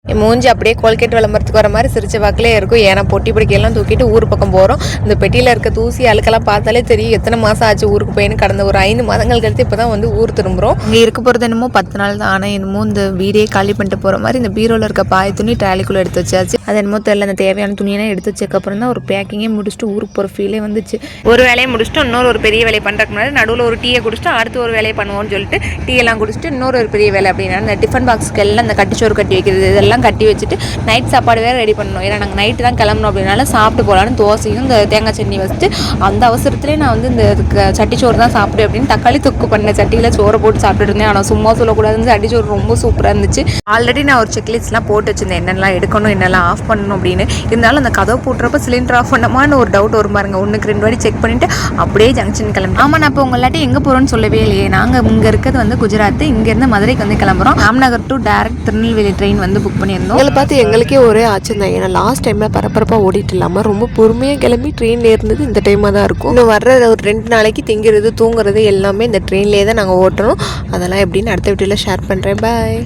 என் மூஞ்சி அப்படியே கோல்கேட் விளம்பரத்துக்கு வர மாதிரி சிரிச்ச வாக்கிலே இருக்கும். ஏன்னா பொட்டி பிடிக்கையெல்லாம் தூக்கிட்டு ஊர் பக்கம் போகிறோம். இந்த பெட்டியில் இருக்க தூசி அழுக்கெல்லாம் பார்த்தாலே தெரியும் எத்தனை மாதம் ஆச்சு ஊருக்கு போயின்னு. கடந்த ஒரு 5 மாதங்கள் கழித்து இப்போ தான் வந்து ஊர் திரும்புகிறோம். இங்கே இருக்க போகிறது என்னமோ 10 நாள் தான். ஆனால் என்னமோ இந்த வீடே காலி பண்ணிட்டு போகிற மாதிரி இந்த பீரோவில் இருக்க பாய் துணி ட்ராலிக்குள்ளே எடுத்து வச்சாச்சு. அது என்னமோ தெரியல, அந்த தேவையான துணியெல்லாம் எடுத்து வச்சக்கப்புறம் தான் ஒரு பேக்கிங்கே முடிச்சுட்டு ஊருக்கு போகிற ஃபீலே வந்துச்சு. ஒரு வேலையை முடிச்சுட்டு ஒரு பெரிய வேலையை பண்ணுறதுக்கு முன்னாடி நடுவில் ஒரு டீயை குடிச்சிட்டு அடுத்து ஒரு வேலையை பண்ணுவோம்னு சொல்லிட்டு டீயெல்லாம் குடிச்சிட்டு ஒரு பெரிய வேலை அப்படின்னா இந்த டிஃபன் பாக்ஸ்க்கு எல்லாம் இந்த கட்டிச்சோறு கட்டி வைக்கிறது இதெல்லாம் கட்டி வச்சுட்டு நைட் சாப்பாடு வேறு ரெடி பண்ணணும். ஏன்னா நாங்கள் நைட்டு தான் கிளம்பணும் அப்படின்னால சாப்பிட்டு போகலான்னு தோசையும் இந்த தேங்காய் சட்னி வச்சுட்டு அந்த அவசரத்துலேயே நான் வந்து இந்த சட்டிச்சோறு தான் சாப்பிடு அப்படின்னு தக்காளி தொக்கு பண்ண சட்டியில் சோறை போட்டு சாப்பிட்டு இருந்தேன். ஆனால் சும்மா சொல்லக்கூடாதுன்னு சட்டிச்சோறு ரொம்ப சூப்பராக இருந்துச்சு. ஆல்ரெடி நான் ஒரு செக்லிஸ்ட்லாம் போட்டு வச்சுருந்தேன், என்னெல்லாம் எடுக்கணும் என்னெல்லாம் ஆஃப் பண்ணணும் அப்படின்னு. இருந்தாலும் அந்த கதவை போட்டுறப்ப சிலிண்டர் ஆஃப் பண்ணமான்னு ஒரு டவுட் வரும் பாருங்க. 1க்கு 2 வாட்டி செக் பண்ணிவிட்டு அப்படியே ஜங்ஷன் கிளம்பி. ஆமாம், நான் இப்போ உங்களாட்டி எங்கே போகிறோன்னு சொல்லவே இல்லையே. நாங்கள் இங்கே இருக்கிறது வந்து குஜராத், இங்கேருந்து மதுரைக்கு வந்து கிளம்புறோம். Ramnagar to direct Tirunelveli train வந்து புக் பண்ணியிருந்தோம். எங்களை பார்த்து எங்களுக்கே ஒரே ஆச்சரியம் தான். ஏன்னா லாஸ்ட் டைமில் பரபரப்பாக ஓடிட்டு இல்லாமல் ரொம்ப பொறுமையாக கிளம்பி ட்ரெயினில் இருந்தது இந்த டைமாக தான் இருக்கும். இன்னும் வர்ற ஒரு 2 நாளைக்கு திங்கிறது தூங்குறது எல்லாமே இந்த ட்ரெயின்லேயே தான் நாங்கள் ஓட்டுறோம். அதெல்லாம் எப்படின்னு அடுத்த வீட்டில் ஷேர் பண்ணுறேன். பாய்.